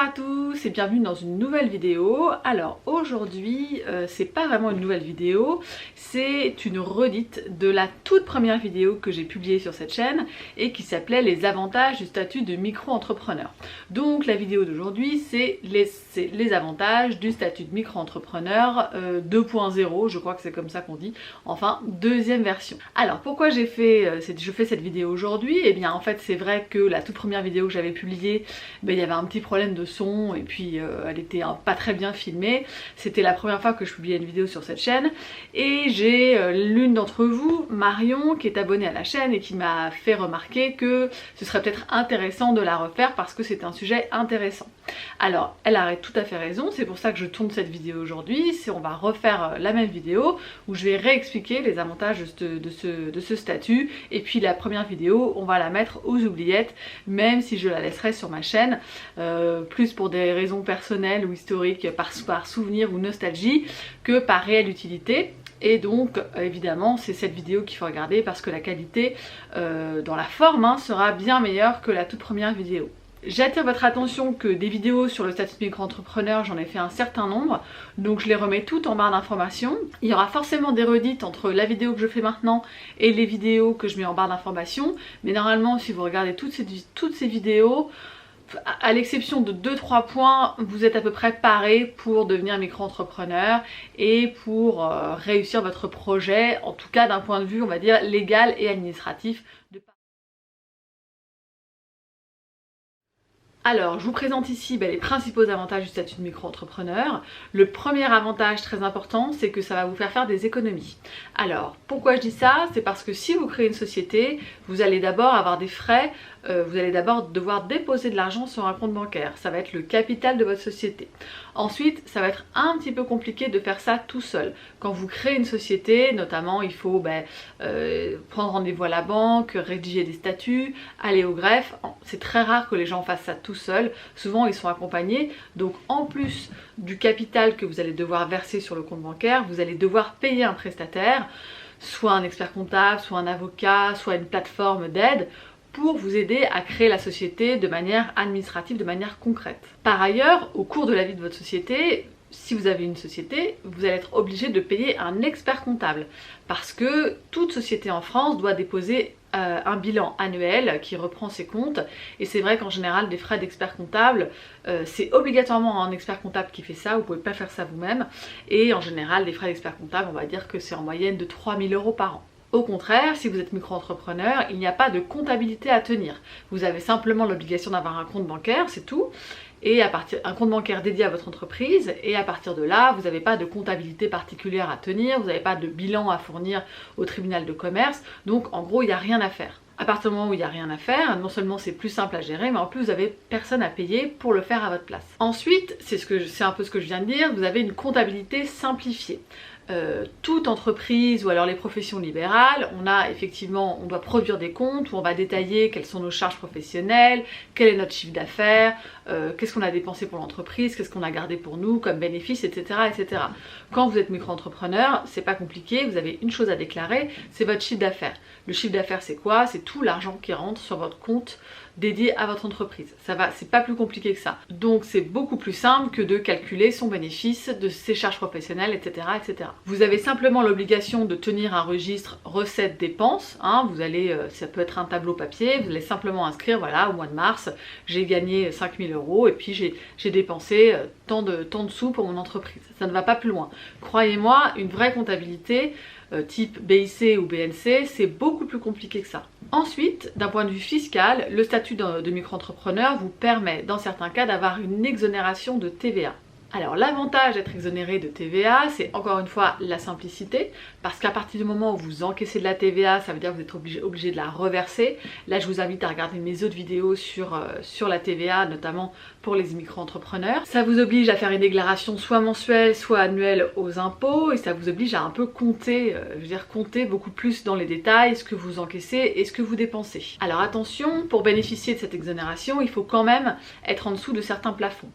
à tous et bienvenue dans une nouvelle vidéo. Alors aujourd'hui c'est pas vraiment une nouvelle vidéo, c'est une redite de la toute première vidéo que j'ai publiée sur cette chaîne et qui s'appelait les avantages du statut de micro-entrepreneur. Donc la vidéo d'aujourd'hui c'est les avantages du statut de micro-entrepreneur 2.0, je crois que c'est comme ça qu'on dit, enfin deuxième version. Alors pourquoi je fais cette vidéo aujourd'hui? Eh bien en fait c'est vrai que la toute première vidéo que j'avais publiée, il y avait un petit problème de son et puis elle était pas très bien filmée. C'était la première fois que je publiais une vidéo sur cette chaîne et j'ai l'une d'entre vous, Marion, qui est abonnée à la chaîne et qui m'a fait remarquer que ce serait peut-être intéressant de la refaire parce que c'est un sujet intéressant. Alors elle a tout à fait raison, c'est pour ça que je tourne cette vidéo aujourd'hui. On va refaire la même vidéo où je vais réexpliquer les avantages de ce statut, et puis la première vidéo on va la mettre aux oubliettes, même si je la laisserai sur ma chaîne, plus pour des raisons personnelles ou historiques, par souvenir ou nostalgie, que par réelle utilité. Et donc évidemment c'est cette vidéo qu'il faut regarder parce que la qualité dans la forme sera bien meilleure que la toute première vidéo. J'attire votre attention que des vidéos sur le statut de micro-entrepreneur, j'en ai fait un certain nombre, donc je les remets toutes en barre d'informations. Il y aura forcément des redites entre la vidéo que je fais maintenant et les vidéos que je mets en barre d'informations, mais normalement si vous regardez toutes ces vidéos, à l'exception de 2-3 points, vous êtes à peu près paré pour devenir micro-entrepreneur et pour réussir votre projet, en tout cas d'un point de vue on va dire légal et administratif. Alors, je vous présente ici les principaux avantages du statut de micro-entrepreneur. Le premier avantage très important, c'est que ça va vous faire des économies. Alors, pourquoi je dis ça? C'est parce que si vous créez une société, vous allez d'abord avoir des frais, vous allez d'abord devoir déposer de l'argent sur un compte bancaire. Ça va être le capital de votre société. Ensuite, ça va être un petit peu compliqué de faire ça tout seul. Quand vous créez une société, notamment, il faut prendre rendez-vous à la banque, rédiger des statuts, aller au greffe. C'est très rare que les gens fassent ça tout seuls. Souvent, ils sont accompagnés. Donc, en plus du capital que vous allez devoir verser sur le compte bancaire, vous allez devoir payer un prestataire, soit un expert comptable, soit un avocat, soit une plateforme d'aide, pour vous aider à créer la société de manière administrative, de manière concrète. Par ailleurs, au cours de la vie de votre société, si vous avez une société, vous allez être obligé de payer un expert comptable parce que toute société en France doit déposer un bilan annuel qui reprend ses comptes, et c'est vrai qu'en général des frais d'expert comptable, c'est obligatoirement un expert comptable qui fait ça, vous pouvez pas faire ça vous-même, et en général des frais d'expert comptable, on va dire que c'est en moyenne de 3 000 € par an. Au contraire, si vous êtes micro-entrepreneur, il n'y a pas de comptabilité à tenir. Vous avez simplement l'obligation d'avoir un compte bancaire, c'est tout, et un compte bancaire dédié à votre entreprise, et à partir de là, vous n'avez pas de comptabilité particulière à tenir, vous n'avez pas de bilan à fournir au tribunal de commerce, donc en gros, il n'y a rien à faire. À partir du moment où il n'y a rien à faire, non seulement c'est plus simple à gérer, mais en plus vous avez personne à payer pour le faire à votre place. Ensuite, c'est un peu ce que je viens de dire, vous avez une comptabilité simplifiée. Toute entreprise ou alors les professions libérales, on doit produire des comptes où on va détailler quelles sont nos charges professionnelles, quel est notre chiffre d'affaires, qu'est-ce qu'on a dépensé pour l'entreprise, qu'est-ce qu'on a gardé pour nous comme bénéfice, etc., etc. Quand vous êtes micro-entrepreneur, c'est pas compliqué, vous avez une chose à déclarer, c'est votre chiffre d'affaires. Le chiffre d'affaires c'est quoi? C'est tout l'argent qui rentre sur votre compte dédié à votre entreprise. Ça va, c'est pas plus compliqué que ça. Donc c'est beaucoup plus simple que de calculer son bénéfice, de ses charges professionnelles, etc., etc. Vous avez simplement l'obligation de tenir un registre recettes-dépenses. Vous allez, ça peut être un tableau papier, vous allez simplement inscrire, voilà, au mois de mars, j'ai gagné 5 000 € et puis j'ai dépensé tant de sous pour mon entreprise. Ça ne va pas plus loin. Croyez-moi, une vraie comptabilité, type BIC ou BNC, c'est beaucoup plus compliqué que ça. Ensuite, d'un point de vue fiscal, le statut de micro-entrepreneur vous permet dans certains cas d'avoir une exonération de TVA. Alors l'avantage d'être exonéré de TVA, c'est encore une fois la simplicité, parce qu'à partir du moment où vous encaissez de la TVA, ça veut dire que vous êtes obligé de la reverser. Là je vous invite à regarder mes autres vidéos sur la TVA, notamment pour les micro-entrepreneurs. Ça vous oblige à faire une déclaration soit mensuelle, soit annuelle aux impôts, et ça vous oblige à un peu compter, compter beaucoup plus dans les détails ce que vous encaissez et ce que vous dépensez. Alors attention, pour bénéficier de cette exonération, il faut quand même être en dessous de certains plafonds.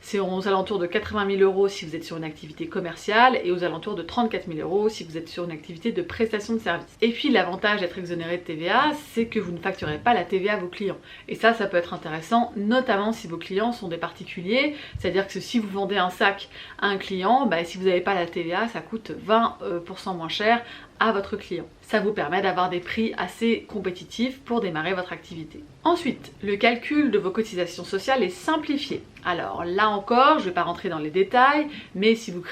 C'est aux alentours de de 80 000 € si vous êtes sur une activité commerciale et aux alentours de 34 000 € si vous êtes sur une activité de prestation de service. Et puis l'avantage d'être exonéré de TVA, c'est que vous ne facturez pas la TVA à vos clients. Et ça peut être intéressant, notamment si vos clients sont des particuliers, c'est-à-dire que si vous vendez un sac à un client, si vous n'avez pas la TVA, ça coûte 20% moins cher à votre client. Ça vous permet d'avoir des prix assez compétitifs pour démarrer votre activité. Ensuite, le calcul de vos cotisations sociales est simplifié. Alors là encore, je ne vais pas rentrer dans les détails, mais si vous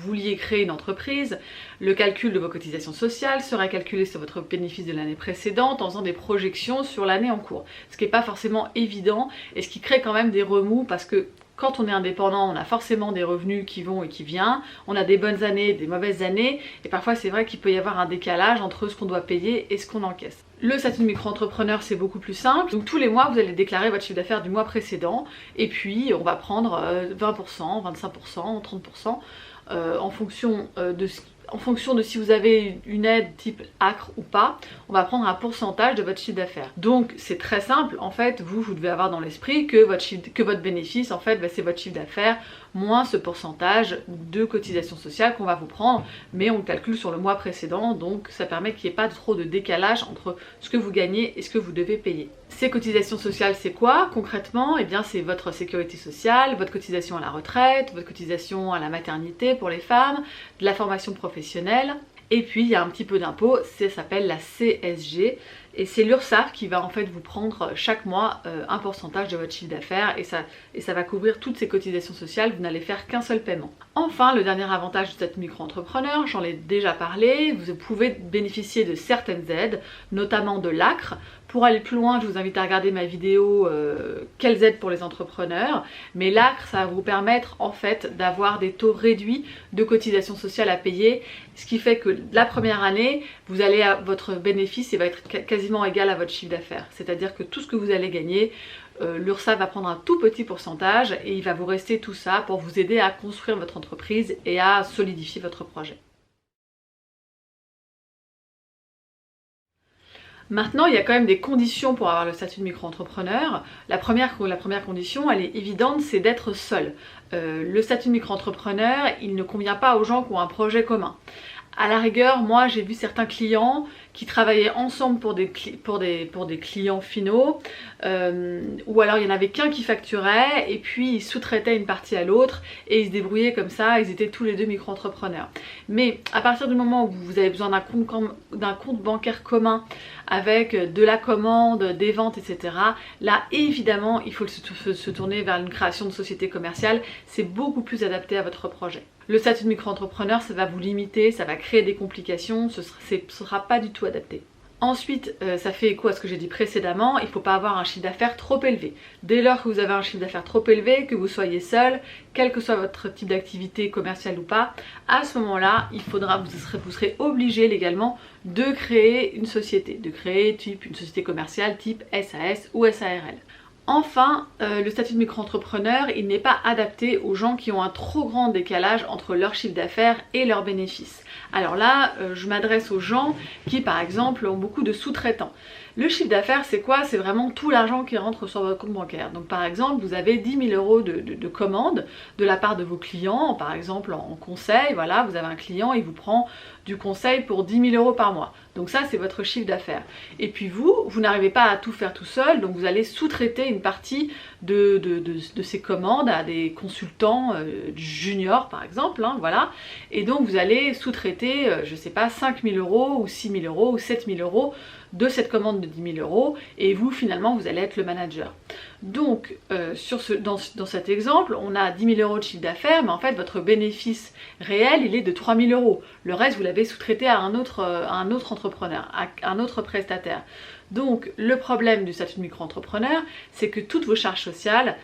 vouliez créer une entreprise, le calcul de vos cotisations sociales sera calculé sur votre bénéfice de l'année précédente en faisant des projections sur l'année en cours. Ce qui n'est pas forcément évident et ce qui crée quand même des remous parce que quand on est indépendant, on a forcément des revenus qui vont et qui viennent, on a des bonnes années, des mauvaises années, et parfois c'est vrai qu'il peut y avoir un décalage entre ce qu'on doit payer et ce qu'on encaisse. Le statut de micro-entrepreneur, c'est beaucoup plus simple, donc tous les mois vous allez déclarer votre chiffre d'affaires du mois précédent, et puis on va prendre 20%, 25%, 30% en fonction de si vous avez une aide type ACRE ou pas, on va prendre un pourcentage de votre chiffre d'affaires. Donc c'est très simple, en fait, vous devez avoir dans l'esprit que votre bénéfice, en fait, c'est votre chiffre d'affaires moins ce pourcentage de cotisation sociale qu'on va vous prendre, mais on le calcule sur le mois précédent, donc ça permet qu'il n'y ait pas trop de décalage entre ce que vous gagnez et ce que vous devez payer. Ces cotisations sociales, c'est quoi concrètement? Eh bien c'est votre sécurité sociale, votre cotisation à la retraite, votre cotisation à la maternité pour les femmes, de la formation professionnelle, et puis il y a un petit peu d'impôt, ça s'appelle la CSG, et c'est l'URSSAF qui va en fait vous prendre chaque mois un pourcentage de votre chiffre d'affaires et ça va couvrir toutes ces cotisations sociales, vous n'allez faire qu'un seul paiement. Enfin, le dernier avantage de cette micro-entrepreneur, j'en ai déjà parlé, vous pouvez bénéficier de certaines aides, notamment de l'ACRE. Pour aller plus loin, je vous invite à regarder ma vidéo quelles aides pour les entrepreneurs, mais l'ACRE, ça va vous permettre en fait d'avoir des taux réduits de cotisation sociale à payer, ce qui fait que la première année, votre bénéfice va être quasiment égal à votre chiffre d'affaires, c'est-à-dire que tout ce que vous allez gagner, l'URSSAF va prendre un tout petit pourcentage et il va vous rester tout ça pour vous aider à construire votre entreprise et à solidifier votre projet. Maintenant, il y a quand même des conditions pour avoir le statut de micro-entrepreneur. La première condition, elle est évidente, c'est d'être seul. Le statut de micro-entrepreneur, il ne convient pas aux gens qui ont un projet commun. À la rigueur, moi j'ai vu certains clients qui travaillaient ensemble pour des clients finaux, ou alors il n'y en avait qu'un qui facturait et puis ils sous-traitaient une partie à l'autre et ils se débrouillaient comme ça, ils étaient tous les deux micro-entrepreneurs. Mais à partir du moment où vous avez besoin d'un compte bancaire commun avec de la commande, des ventes, etc., là évidemment il faut se tourner vers une création de société commerciale, c'est beaucoup plus adapté à votre projet. Le statut de micro-entrepreneur, ça va vous limiter, ça va créer des complications, ce sera pas du tout adapté. Ensuite, ça fait écho à ce que j'ai dit précédemment, il ne faut pas avoir un chiffre d'affaires trop élevé. Dès lors que vous avez un chiffre d'affaires trop élevé, que vous soyez seul, quel que soit votre type d'activité commerciale ou pas, à ce moment-là, vous serez obligé légalement de créer une société, de créer une société commerciale type SAS ou SARL. Enfin, le statut de micro-entrepreneur, il n'est pas adapté aux gens qui ont un trop grand décalage entre leur chiffre d'affaires et leurs bénéfices. Alors là, je m'adresse aux gens qui, par exemple, ont beaucoup de sous-traitants. Le chiffre d'affaires, c'est quoi? C'est vraiment tout l'argent qui rentre sur votre compte bancaire. Donc par exemple, vous avez 10 000 € de commandes de la part de vos clients, par exemple en conseil, voilà, vous avez un client, il vous prend du conseil pour 10 000 € par mois. Donc ça, c'est votre chiffre d'affaires. Et puis vous n'arrivez pas à tout faire tout seul, donc vous allez sous-traiter une partie de ces commandes à des consultants juniors, par exemple, hein, voilà. Et donc vous allez sous-traiter, je sais pas, 5 000 € ou 6 000 € ou 7 000 € de cette commande de 10 000 €, et vous finalement vous allez être le manager. Donc dans cet exemple, on a 10 000 € de chiffre d'affaires, mais en fait votre bénéfice réel il est de 3 000 €. Le reste vous l'avez sous-traité à un autre entrepreneur, à un autre prestataire. Donc le problème du statut de micro-entrepreneur, c'est que toutes vos charges sociales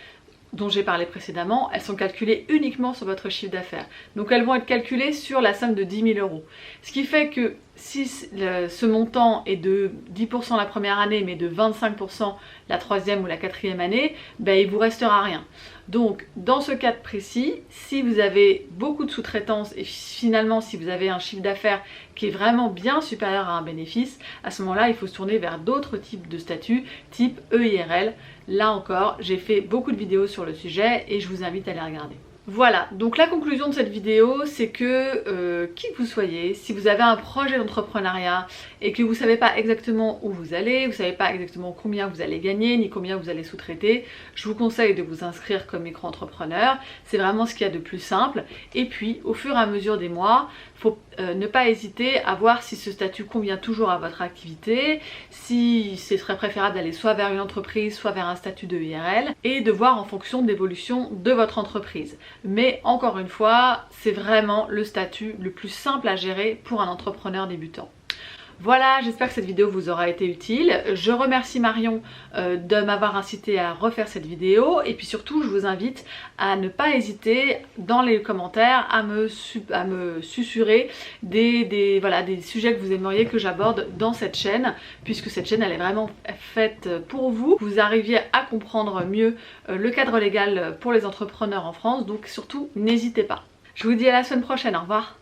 dont j'ai parlé précédemment, elles sont calculées uniquement sur votre chiffre d'affaires. Donc elles vont être calculées sur la somme de 10 000 €. Ce qui fait que Si ce montant est de 10% la première année mais de 25% la troisième ou la quatrième année, ben, il vous restera rien. Donc dans ce cas précis, si vous avez beaucoup de sous-traitance et finalement si vous avez un chiffre d'affaires qui est vraiment bien supérieur à un bénéfice, à ce moment-là il faut se tourner vers d'autres types de statuts, type EIRL. Là encore, j'ai fait beaucoup de vidéos sur le sujet et je vous invite à les regarder. Voilà, donc la conclusion de cette vidéo, c'est que qui que vous soyez, si vous avez un projet d'entrepreneuriat et que vous ne savez pas exactement où vous allez, vous ne savez pas exactement combien vous allez gagner, ni combien vous allez sous-traiter, je vous conseille de vous inscrire comme micro-entrepreneur. C'est vraiment ce qu'il y a de plus simple. Et puis, au fur et à mesure des mois, il faut ne pas hésiter à voir si ce statut convient toujours à votre activité, si ce serait préférable d'aller soit vers une entreprise, soit vers un statut de IRL, et de voir en fonction de l'évolution de votre entreprise. Mais encore une fois, c'est vraiment le statut le plus simple à gérer pour un entrepreneur débutant. Voilà, j'espère que cette vidéo vous aura été utile. Je remercie Marion de m'avoir incité à refaire cette vidéo et puis surtout je vous invite à ne pas hésiter dans les commentaires à me susurrer des sujets que vous aimeriez que j'aborde dans cette chaîne, puisque cette chaîne elle est vraiment faite pour vous. Vous arriviez à comprendre mieux le cadre légal pour les entrepreneurs en France, donc surtout n'hésitez pas. Je vous dis à la semaine prochaine, au revoir.